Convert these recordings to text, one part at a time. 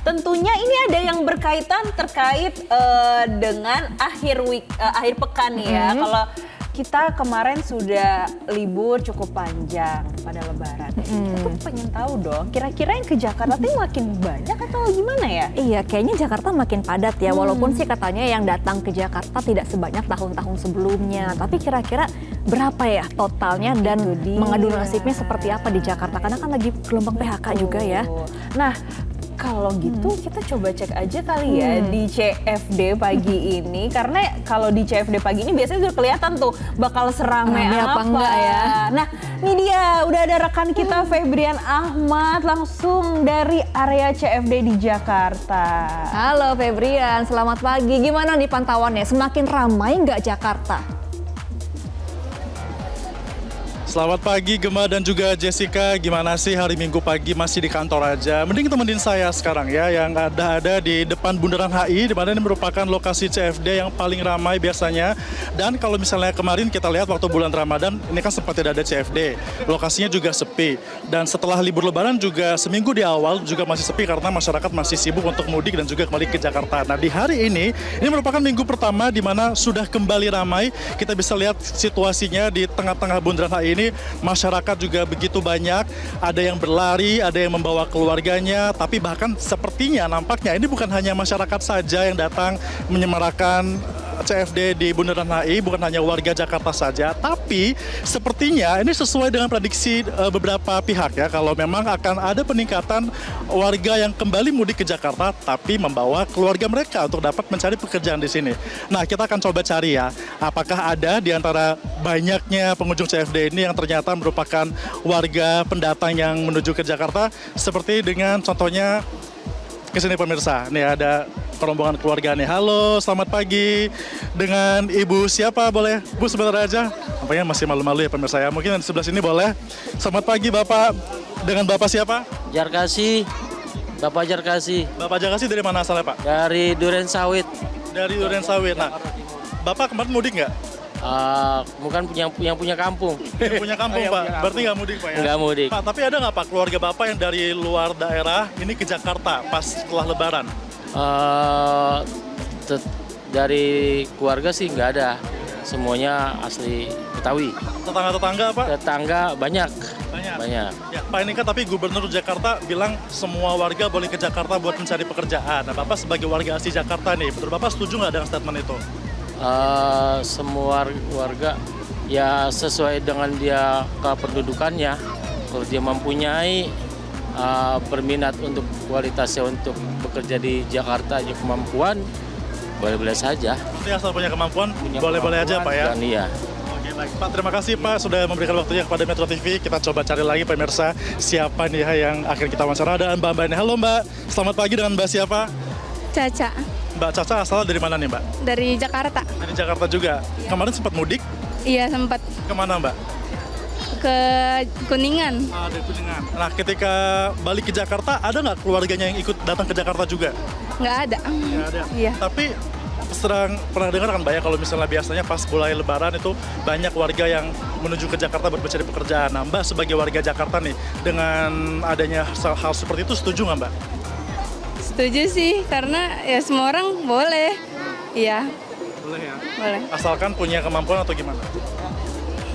tentunya ini ada yang berkaitan terkait dengan akhir pekan ya. Kalau kita kemarin sudah libur cukup panjang pada Lebaran. Kita tuh pengen tahu dong, kira-kira yang ke Jakarta tuh makin banyak atau gimana ya? Iya, kayaknya Jakarta makin padat ya. Walaupun sih katanya yang datang ke Jakarta tidak sebanyak tahun-tahun sebelumnya. Tapi kira-kira berapa ya totalnya dan mengadu nasibnya seperti apa di Jakarta? Karena kan lagi gelombang PHK juga ya. Nah, kalau gitu kita coba cek aja kali ya di CFD pagi ini. Karena kalau di CFD pagi ini biasanya sudah kelihatan tuh bakal seramai apa enggak ya. Nah, ini dia udah ada rekan kita Febrian Ahmad langsung dari area CFD di Jakarta. Halo Febrian, selamat pagi. Gimana nih pantauannya? Semakin ramai nggak Jakarta? Selamat pagi Gemma dan juga Jessica, gimana sih hari Minggu pagi masih di kantor aja? Mending temenin saya sekarang ya yang ada di depan Bundaran HI, di mana ini merupakan lokasi CFD yang paling ramai biasanya. Dan kalau misalnya kemarin kita lihat waktu bulan Ramadan, ini kan sempat tidak ada CFD, lokasinya juga sepi. Dan setelah libur Lebaran juga seminggu di awal juga masih sepi karena masyarakat masih sibuk untuk mudik dan juga kembali ke Jakarta. Nah di hari ini merupakan minggu pertama di mana sudah kembali ramai. Kita bisa lihat situasinya di tengah-tengah Bundaran HI ini. Masyarakat juga begitu banyak, ada yang berlari, ada yang membawa keluarganya, tapi bahkan sepertinya nampaknya ini bukan hanya masyarakat saja yang datang menyemarakan CFD di Bundaran HI, bukan hanya warga Jakarta saja, tapi sepertinya ini sesuai dengan prediksi beberapa pihak ya, kalau memang akan ada peningkatan warga yang kembali mudik ke Jakarta, tapi membawa keluarga mereka untuk dapat mencari pekerjaan di sini. Nah, kita akan coba cari ya, apakah ada di antara banyaknya pengunjung CFD ini yang ternyata merupakan warga pendatang yang menuju ke Jakarta, seperti dengan contohnya ke sini pemirsa. Nih ada rombongan keluarga nih. Halo, selamat pagi. Dengan Ibu siapa boleh? Bu sebentar aja. Nampaknya masih malu-malu ya pemirsa ya. Mungkin di sebelah sini boleh. Selamat pagi Bapak. Dengan Bapak siapa? Jarkasi, Bapak Jarkasi. Bapak Jarkasi dari mana asalnya Pak? Dari Duren Sawit. Dari Duren Sawit. Nah, Bapak kemarin mudik nggak? Bukan yang punya kampung. Yang punya kampung Pak? Berarti nggak mudik Pak ya? Nggak mudik. Pak, tapi ada nggak Pak keluarga Bapak yang dari luar daerah ini ke Jakarta pas setelah Lebaran? Dari keluarga sih nggak ada. Semuanya asli Betawi. Tetangga-tetangga Pak? Tetangga banyak. Banyak. Ya, Pak ini kan tapi Gubernur Jakarta bilang semua warga boleh ke Jakarta buat mencari pekerjaan. Nah Bapak sebagai warga asli Jakarta nih, betul Bapak setuju nggak dengan statement itu? Semua warga ya sesuai dengan dia kependudukannya. Kalau dia mempunyai berminat untuk kualitasnya untuk bekerja di Jakarta aja kemampuan, boleh-boleh saja. Berarti asal punya kemampuan, boleh-boleh aja Pak ya? Dan iya. Oke baik, Pak terima kasih Pak sudah memberikan waktunya kepada Metro TV. Kita coba cari lagi pemirsa siapa nih yang akan kita wawancara. Ada Mbak ini. Halo Mbak, selamat pagi dengan Mbak siapa? Caca, Mbak Caca asal dari mana nih Mbak? dari Jakarta. Dari Jakarta juga. Kemarin sempat mudik, Iya, sempat kemana Mbak? ke Kuningan. Dari Kuningan. Nah ketika balik ke Jakarta, ada nggak keluarganya yang ikut datang ke Jakarta juga? Nggak ada. Nggak ada. Iya. Tapi serang pernah dengar kan Mbak ya, kalau misalnya biasanya pas mulai Lebaran itu banyak warga yang menuju ke Jakarta buat mencari pekerjaan. Nah Mbak sebagai warga Jakarta nih, dengan adanya hal seperti itu setuju nggak Mbak? Setuju sih, karena ya semua orang boleh. Iya, Boleh ya. boleh. Asalkan punya kemampuan atau gimana?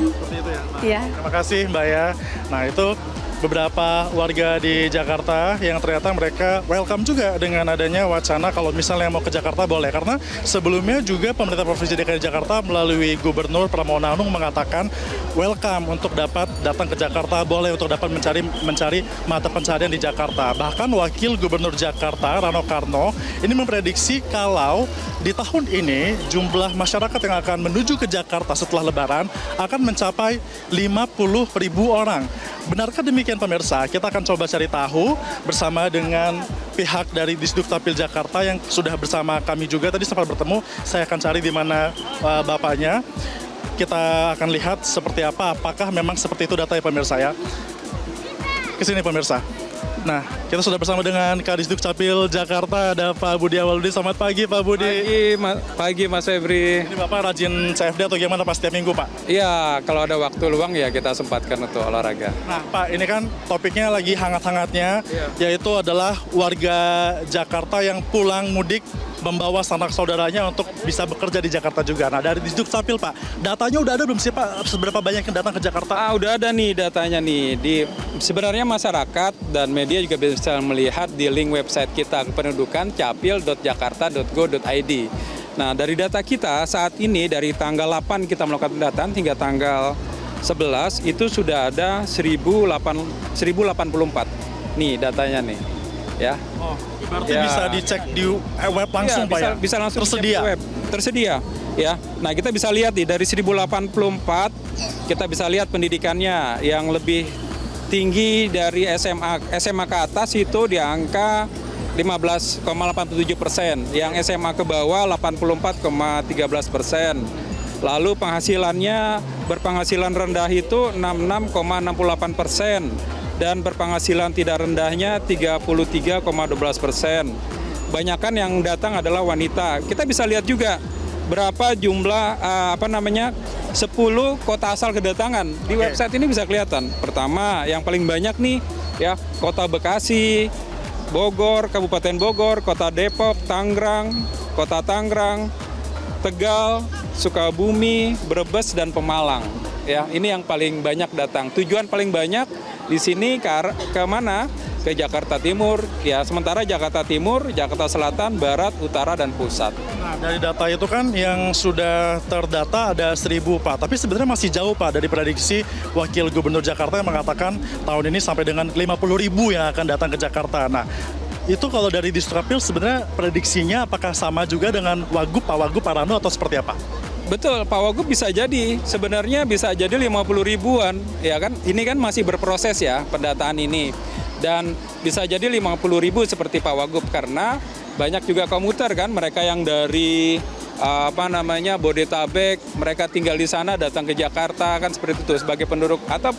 Seperti itu ya Mbak? Iya. Terima kasih Mbak ya. Nah itu beberapa warga di Jakarta yang ternyata mereka welcome juga dengan adanya wacana kalau misalnya mau ke Jakarta boleh. Karena sebelumnya juga pemerintah Provinsi DKI Jakarta melalui Gubernur Pramono Anung mengatakan welcome untuk dapat datang ke Jakarta, boleh untuk dapat mencari mata pencaharian di Jakarta. Bahkan Wakil Gubernur Jakarta Rano Karno ini memprediksi kalau di tahun ini jumlah masyarakat yang akan menuju ke Jakarta setelah Lebaran akan mencapai 50.000 orang. Benarkah demikian pemirsa? Kita akan coba cari tahu bersama dengan pihak dari Disdukcapil Jakarta yang sudah bersama kami juga. Tadi sempat bertemu, saya akan cari di mana bapaknya. Kita akan lihat seperti apa, apakah memang seperti itu data ya pemirsa ya. Kesini pemirsa. Nah, kita sudah bersama dengan Kadisduk Capil Jakarta, ada Pak Budi Awaludin. Selamat pagi Pak Budi. Pagi Mas Febri. Ini Bapak rajin CFD atau gimana Pak setiap minggu Pak? Iya, kalau ada waktu luang ya kita sempatkan untuk olahraga. Nah Pak, ini kan topiknya lagi hangat-hangatnya, yaitu adalah warga Jakarta yang pulang mudik membawa sanak saudaranya untuk bisa bekerja di Jakarta juga. Nah dari Disduk Capil Pak, datanya udah ada belum sih Pak? Seberapa banyak yang datang ke Jakarta? Udah ada nih datanya nih. Sebenarnya masyarakat dan media juga bisa melihat di link website kita kependudukan capil.jakarta.go.id. Nah dari data kita saat ini dari tanggal 8 kita melakukan pendataan hingga tanggal 11 itu sudah ada 1084 nih datanya nih ya. Oh, berarti bisa dicek di web langsung Pak ya? Bisa langsung tersedia. Di web. Tersedia ya. Nah, kita bisa lihat nih dari 1084 kita bisa lihat pendidikannya yang lebih tinggi dari SMA ke atas itu di angka 15,87%, yang SMA ke bawah 84,13%. Lalu penghasilannya berpenghasilan rendah itu 66,68%. Dan berpenghasilan tidak rendahnya 33,12%. Banyakan yang datang adalah wanita. Kita bisa lihat juga berapa jumlah 10 kota asal kedatangan. Di website ini bisa kelihatan. Pertama, yang paling banyak nih ya, Kota Bekasi, Bogor, Kabupaten Bogor, Kota Depok, Tangerang, Kota Tangerang, Tegal, Sukabumi, Brebes dan Pemalang. Ya, ini yang paling banyak datang. Tujuan paling banyak di sini ke mana? Ke Jakarta Timur. Ya, sementara Jakarta Timur, Jakarta Selatan, Barat, Utara dan Pusat. Nah, dari data itu kan yang sudah terdata ada 1.000 Pak. Tapi sebenarnya masih jauh Pak dari prediksi Wakil Gubernur Jakarta yang mengatakan tahun ini sampai dengan 50.000 yang akan datang ke Jakarta. Nah, itu kalau dari Disdukcapil sebenarnya prediksinya apakah sama juga dengan Wagub, Pak Wagub, Pak Rano atau seperti apa? Betul, Pak Wagub bisa jadi, sebenarnya bisa jadi 50 ribuan, ya kan? Ini kan masih berproses ya pendataan ini, dan bisa jadi 50 ribu seperti Pak Wagub karena banyak juga komuter kan, mereka yang dari Bodetabek, mereka tinggal di sana datang ke Jakarta kan seperti itu sebagai penduduk atau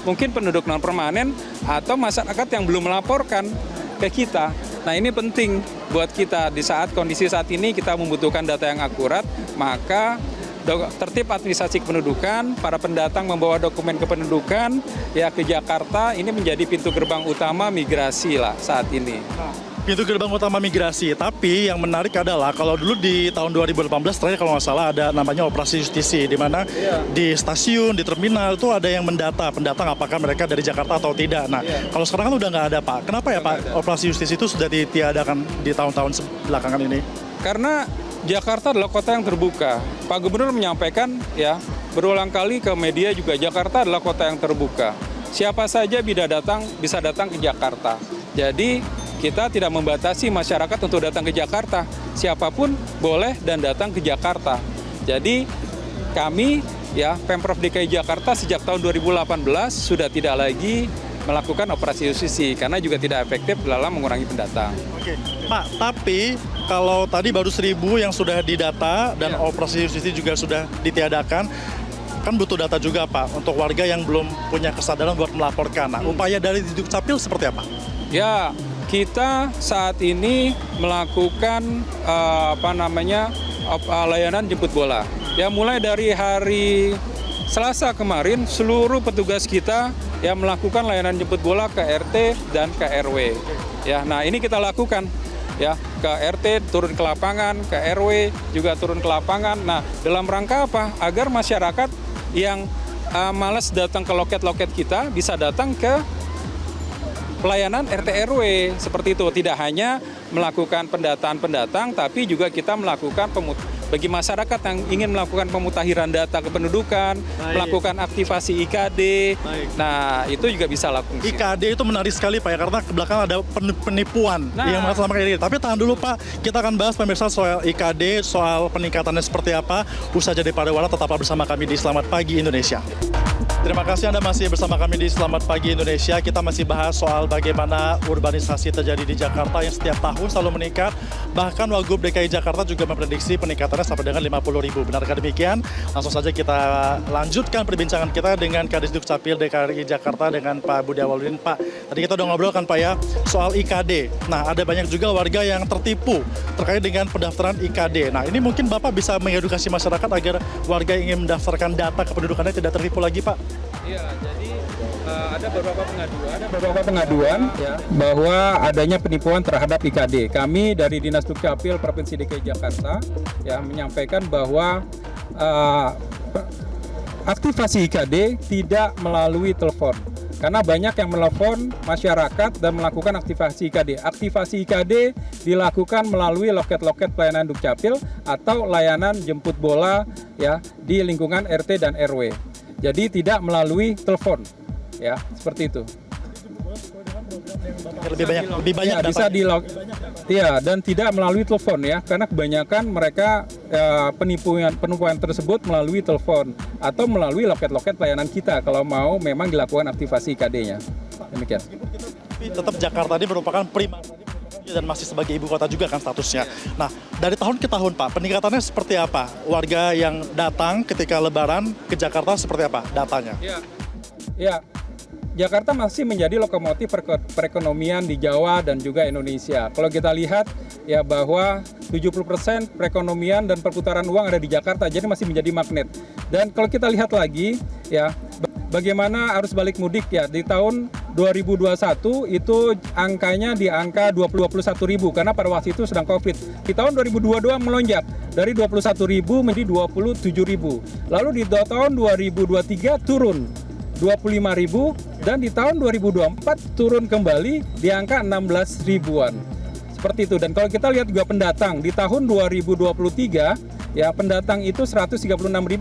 mungkin penduduk non permanen atau masyarakat yang belum melaporkan ke kita. Nah ini penting buat kita di saat kondisi saat ini kita membutuhkan data yang akurat, maka tertib administrasi kependudukan, para pendatang membawa dokumen kependudukan ya ke Jakarta, ini menjadi pintu gerbang utama migrasi lah saat ini. Pintu gerbang utama migrasi, tapi yang menarik adalah kalau dulu di tahun 2018 terakhir kalau nggak salah ada namanya operasi justisi, di mana di stasiun, di terminal itu ada yang mendata pendatang apakah mereka dari Jakarta atau tidak. Nah, kalau sekarang kan udah nggak ada Pak. Kenapa ya Pak operasi justisi itu sudah ditiadakan di tahun-tahun belakangan ini? Karena Jakarta adalah kota yang terbuka. Pak Gubernur menyampaikan ya berulang kali ke media juga Jakarta adalah kota yang terbuka. Siapa saja bisa datang ke Jakarta. Jadi kita tidak membatasi masyarakat untuk datang ke Jakarta. Siapapun boleh dan datang ke Jakarta. Jadi kami ya Pemprov DKI Jakarta sejak tahun 2018 sudah tidak lagi melakukan operasi justisi karena juga tidak efektif dalam mengurangi pendatang. Oke, Pak, tapi kalau tadi baru 1.000 yang sudah didata dan operasi justisi juga sudah ditiadakan, kan butuh data juga Pak untuk warga yang belum punya kesadaran buat melaporkan. Nah, upaya dari Disdukcapil seperti apa? Ya, kita saat ini melakukan layanan jemput bola. Ya, mulai dari hari Selasa kemarin seluruh petugas kita yang melakukan layanan jemput bola ke RT dan ke RW. Ya, nah ini kita lakukan ya ke RT turun ke lapangan, ke RW juga turun ke lapangan. Nah, dalam rangka apa? Agar masyarakat yang malas datang ke loket-loket kita bisa datang ke pelayanan RT RW seperti itu. Tidak hanya melakukan pendataan pendatang, tapi juga kita melakukan bagi masyarakat yang ingin melakukan pemutakhiran data kependudukan, melakukan aktivasi IKD. Nah, itu juga bisa lakukan. IKD itu menarik sekali Pak ya, karena ke belakang ada penipuan yang mengatasnamakan IKD. Tapi tahan dulu Pak, kita akan bahas pemirsa soal IKD, soal peningkatannya seperti apa. Usaha jadi pariwara, tetaplah bersama kami di Selamat Pagi Indonesia. Terima kasih Anda masih bersama kami di Selamat Pagi Indonesia. Kita masih bahas soal bagaimana urbanisasi terjadi di Jakarta yang setiap tahun selalu meningkat. Bahkan Wagub DKI Jakarta juga memprediksi peningkatannya sampai dengan 50.000. Benarkah demikian? Langsung saja kita lanjutkan perbincangan kita dengan Kadis Dukcapil DKI Jakarta dengan Pak Budi Awaludin. Pak, tadi kita udah ngobrol kan Pak ya soal IKD. Nah, ada banyak juga warga yang tertipu terkait dengan pendaftaran IKD. Nah, ini mungkin Bapak bisa mengedukasi masyarakat agar warga yang ingin mendaftarkan data kependudukannya tidak tertipu lagi Pak. Iya, jadi ada beberapa pengaduan ya, bahwa adanya penipuan terhadap IKD. Kami dari Dinas Dukcapil Provinsi DKI Jakarta ya menyampaikan bahwa aktivasi IKD tidak melalui telepon. Karena banyak yang menelepon masyarakat dan melakukan aktivasi IKD. Aktivasi IKD dilakukan melalui loket-loket pelayanan Dukcapil atau layanan jemput bola ya di lingkungan RT dan RW. Jadi tidak melalui telepon, ya seperti itu. Lebih banyak bisa dan tidak melalui telepon ya, karena kebanyakan mereka penipuan tersebut melalui telepon atau melalui loket-loket pelayanan kita kalau mau memang dilakukan aktivasi IKD-nya. Demikian. Tapi tetap Jakarta ini merupakan prima dan masih sebagai ibu kota juga kan statusnya. Nah, dari tahun ke tahun Pak, peningkatannya seperti apa? Warga yang datang ketika Lebaran ke Jakarta seperti apa datanya? Ya, Jakarta masih menjadi lokomotif perekonomian di Jawa dan juga Indonesia. Kalau kita lihat ya bahwa 70% perekonomian dan perputaran uang ada di Jakarta, jadi masih menjadi magnet. Dan kalau kita lihat lagi ya bagaimana arus balik mudik ya di tahun 2021 itu angkanya di angka 21.000 karena pada waktu itu sedang Covid. Di tahun 2022 melonjak dari 21.000 menjadi 27.000. Lalu di tahun 2023 turun 25.000 dan di tahun 2024 turun kembali di angka 16 ribuan. Seperti itu. Dan kalau kita lihat juga pendatang di tahun 2023 ya pendatang itu 136.000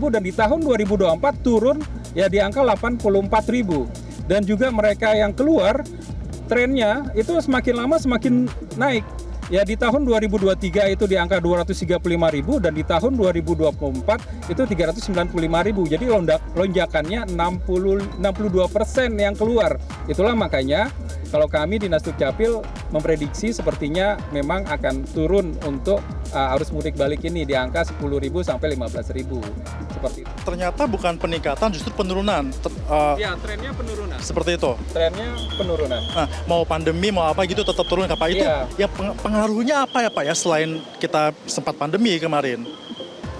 dan di tahun 2024 turun ya di angka 84.000. Dan juga mereka yang keluar trennya itu semakin lama semakin naik. Ya di tahun 2023 itu di angka 235.000 dan di tahun 2024 itu 395.000. Jadi lonjakannya 62% yang keluar. Itulah makanya kalau kami Dinas Dukcapil memprediksi sepertinya memang akan turun untuk arus mudik balik ini di angka 10.000 sampai 15.000. Seperti itu. Ternyata bukan peningkatan, justru penurunan. Ya, trennya penurunan. Seperti itu. Trennya penurunan. Nah, mau pandemi mau apa gitu tetap turun Pak. Itu ya pengaruhnya apa ya Pak ya selain kita sempat pandemi kemarin?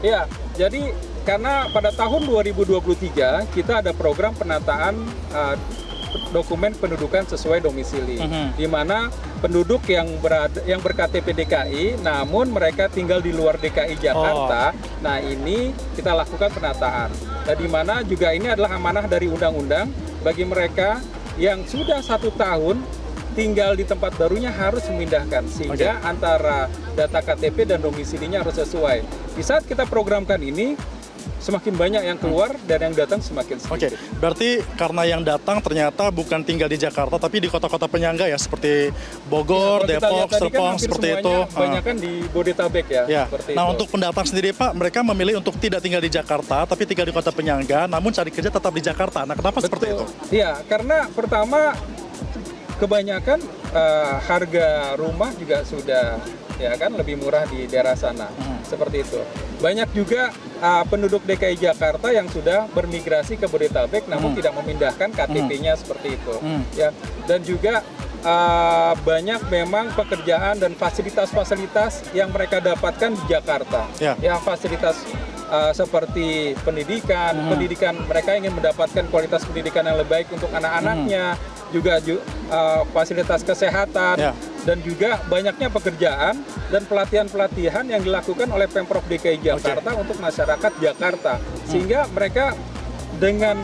Ya, jadi karena pada tahun 2023 kita ada program penataan dokumen pendudukan sesuai domisili, di mana penduduk yang berKTP DKI, namun mereka tinggal di luar DKI Jakarta. Nah ini kita lakukan penataan. Nah, di mana juga ini adalah amanah dari undang-undang bagi mereka yang sudah 1 tahun tinggal di tempat barunya harus memindahkan sehingga antara data KTP dan domisilinya harus sesuai. Di saat kita programkan ini, semakin banyak yang keluar dan yang datang semakin sedikit. Berarti karena yang datang ternyata bukan tinggal di Jakarta tapi di kota-kota penyangga ya seperti Bogor, Depok, Serpong seperti itu. Kebanyakan di Bodetabek ya. Nah itu. Untuk pendatang sendiri Pak, mereka memilih untuk tidak tinggal di Jakarta tapi tinggal di kota penyangga, namun cari kerja tetap di Jakarta. Nah kenapa seperti itu? Iya, karena pertama kebanyakan harga rumah juga sudah ya kan lebih murah di daerah sana. Seperti itu. Banyak juga penduduk DKI Jakarta yang sudah bermigrasi ke Bodetabek namun tidak memindahkan KTP-nya seperti itu. Ya. Dan juga banyak memang pekerjaan dan fasilitas-fasilitas yang mereka dapatkan di Jakarta. Ya, fasilitas seperti pendidikan mereka ingin mendapatkan kualitas pendidikan yang lebih baik untuk anak-anaknya, juga fasilitas kesehatan, dan juga banyaknya pekerjaan dan pelatihan-pelatihan yang dilakukan oleh Pemprov DKI Jakarta untuk masyarakat Jakarta, sehingga mereka dengan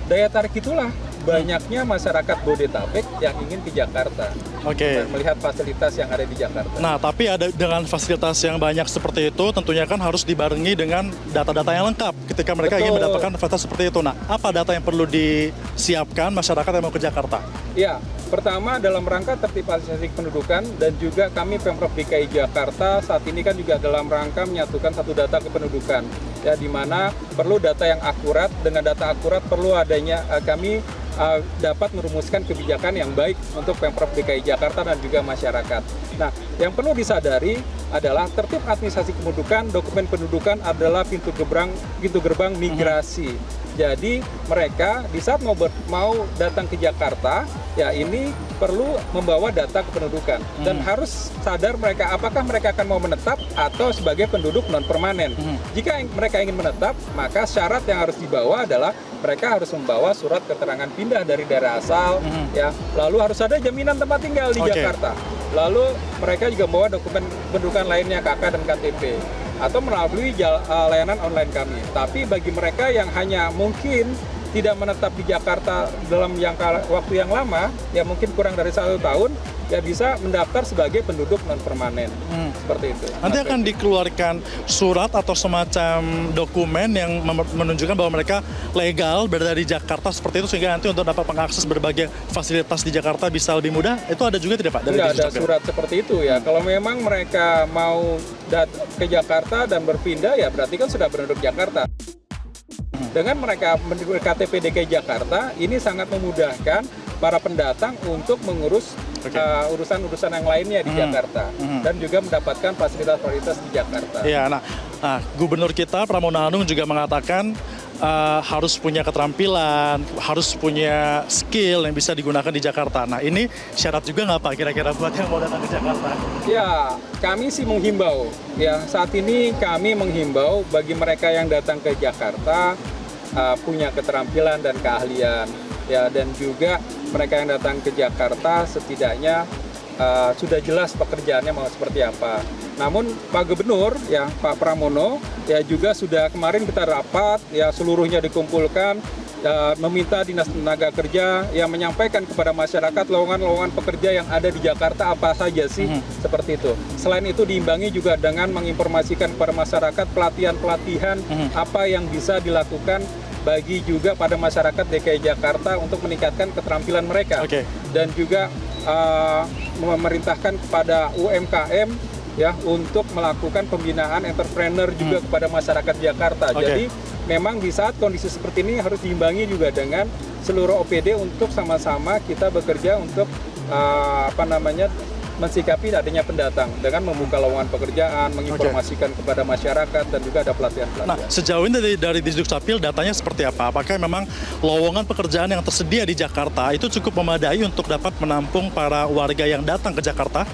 daya tarik itulah banyaknya masyarakat Bodetabek yang ingin ke Jakarta. Oke. Melihat fasilitas yang ada di Jakarta. Nah, tapi dengan fasilitas yang banyak seperti itu, tentunya kan harus dibarengi dengan data-data yang lengkap ketika mereka ingin Betul. mendapatkan fasilitas seperti itu. Nah, apa data yang perlu disiapkan masyarakat yang mau ke Jakarta? Ya, pertama dalam rangka tertib administrasi kependudukan dan juga kami Pemprov DKI Jakarta saat ini kan juga dalam rangka menyatukan satu data kependudukan. Ya, di mana perlu data yang akurat, dengan data akurat perlu adanya kami dapat merumuskan kebijakan yang baik untuk Pemprov DKI Jakarta dan juga masyarakat. Nah, yang perlu disadari adalah tertib administrasi kependudukan, dokumen pendudukan adalah pintu gerbang migrasi. Jadi mereka di saat mau datang ke Jakarta, ya ini perlu membawa data kependudukan dan harus sadar mereka apakah mereka akan mau menetap atau sebagai penduduk non permanen. Jika mereka ingin menetap, maka syarat yang harus dibawa adalah mereka harus membawa surat keterangan pindah dari daerah asal, ya. Lalu harus ada jaminan tempat tinggal di Jakarta. Lalu mereka juga membawa dokumen kependudukan lainnya KK dan KTP atau melalui layanan online kami. Tapi bagi mereka yang hanya mungkin tidak menetap di Jakarta dalam jangka waktu yang lama, ya mungkin kurang dari 1 tahun, ya bisa mendaftar sebagai penduduk non permanen. Seperti itu. Nanti akan dikeluarkan surat atau semacam dokumen yang menunjukkan bahwa mereka legal berada di Jakarta seperti itu, sehingga nanti untuk dapat mengakses berbagai fasilitas di Jakarta bisa lebih mudah. Itu ada juga tidak Pak? Dari Tidak ada Dukcapil? surat seperti itu ya. Kalau memang mereka mau ke Jakarta dan berpindah, ya berarti kan sudah penduduk Jakarta. Dengan mereka menurut KTP DKI Jakarta, ini sangat memudahkan para pendatang untuk mengurus urusan-urusan yang lainnya di Jakarta dan juga mendapatkan fasilitas-fasilitas di Jakarta. Iya, nah Gubernur kita Pramono Anung juga mengatakan harus punya keterampilan, harus punya skill yang bisa digunakan di Jakarta. Nah, ini syarat juga nggak Pak kira-kira buat yang mau datang ke Jakarta? Ya, kami sih menghimbau. Ya, saat ini kami menghimbau bagi mereka yang datang ke Jakarta punya keterampilan dan keahlian. Ya, dan juga mereka yang datang ke Jakarta setidaknya sudah jelas pekerjaannya mau seperti apa. Namun Pak Gubernur, ya Pak Pramono, ya juga sudah kemarin kita rapat, ya seluruhnya dikumpulkan, meminta Dinas Tenaga Kerja yang menyampaikan kepada masyarakat lowongan-lowongan pekerja yang ada di Jakarta apa saja sih, seperti itu. Selain itu diimbangi juga dengan menginformasikan kepada masyarakat pelatihan-pelatihan apa yang bisa dilakukan bagi juga pada masyarakat DKI Jakarta untuk meningkatkan keterampilan mereka. Dan juga memerintahkan kepada UMKM ya untuk melakukan pembinaan entrepreneur juga kepada masyarakat Jakarta. Jadi memang di saat kondisi seperti ini harus diimbangi juga dengan seluruh OPD untuk sama-sama kita bekerja untuk mensikapi adanya pendatang dengan membuka lowongan pekerjaan, menginformasikan kepada masyarakat dan juga ada pelatihan-pelatihan. Nah, sejauh ini dari Dukcapil datanya seperti apa? Apakah memang lowongan pekerjaan yang tersedia di Jakarta itu cukup memadai untuk dapat menampung para warga yang datang ke Jakarta?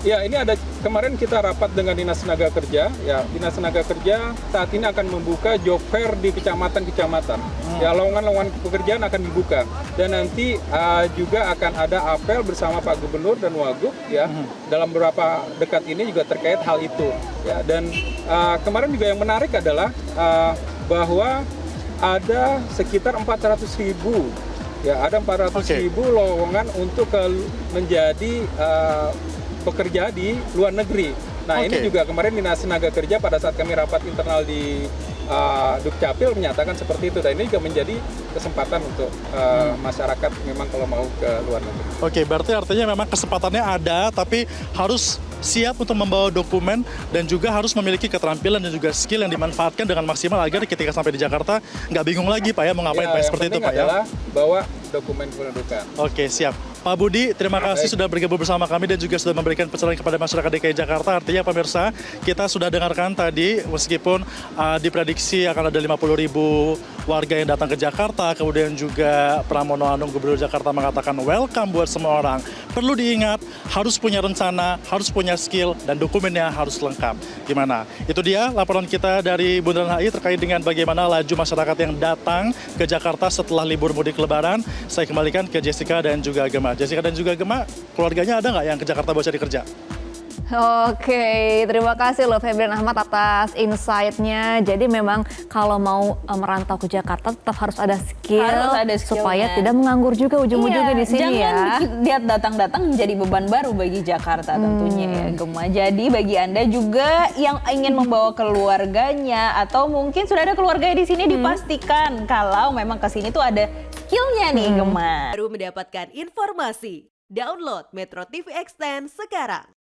Ya, ini ada kemarin kita rapat dengan Dinas Tenaga Kerja. Ya, Dinas Tenaga Kerja saat ini akan membuka job fair di kecamatan-kecamatan. Ya, lowongan-lowongan pekerjaan akan dibuka. Dan nanti juga akan ada apel bersama Pak Gubernur dan Wagub ya. Dalam beberapa dekat ini juga terkait hal itu. Ya, dan kemarin juga yang menarik adalah bahwa ada sekitar 400.000 ya, ada 400.000 lowongan untuk menjadi pekerja di luar negeri. Nah, ini juga kemarin Dinas Tenaga Kerja pada saat kami rapat internal di Dukcapil menyatakan seperti itu. Dan ini juga menjadi kesempatan untuk masyarakat memang kalau mau ke luar negeri. Oke, berarti artinya memang kesempatannya ada, tapi harus siap untuk membawa dokumen dan juga harus memiliki keterampilan dan juga skill yang dimanfaatkan dengan maksimal agar ketika sampai di Jakarta nggak bingung lagi Pak ya mau ngapain Pak seperti itu Pak ya. Adalah bawa dokumen kependudukan. Oke, siap. Pak Budi, terima kasih sudah bergabung bersama kami dan juga sudah memberikan pencerahan kepada masyarakat DKI Jakarta. Artinya pemirsa, kita sudah dengarkan tadi meskipun diprediksi akan ada 50.000 warga yang datang ke Jakarta, kemudian juga Pramono Anung Gubernur Jakarta mengatakan welcome buat semua orang. Perlu diingat, harus punya rencana, harus punya skill, dan dokumennya harus lengkap. Gimana? Itu dia laporan kita dari Bundaran HI terkait dengan bagaimana laju masyarakat yang datang ke Jakarta setelah libur mudik Lebaran. Saya kembalikan ke Jessica dan juga Gemma. Jessica dan juga Gemma, keluarganya ada nggak yang ke Jakarta buat cari kerja? Oke, terima kasih loh Febrian Ahmad atas insight-nya. Jadi memang kalau mau merantau ke Jakarta tetap harus ada skill, Harus ada skill-nya. supaya tidak menganggur juga ujung-ujungnya di sini jangan ya. lihat datang-datang menjadi beban baru bagi Jakarta tentunya ya Gema. Jadi bagi Anda juga yang ingin membawa keluarganya atau mungkin sudah ada keluarga di sini, dipastikan kalau memang ke sini tuh ada skillnya nih Gema. Baru mendapatkan informasi. Download Metro TV Extend sekarang.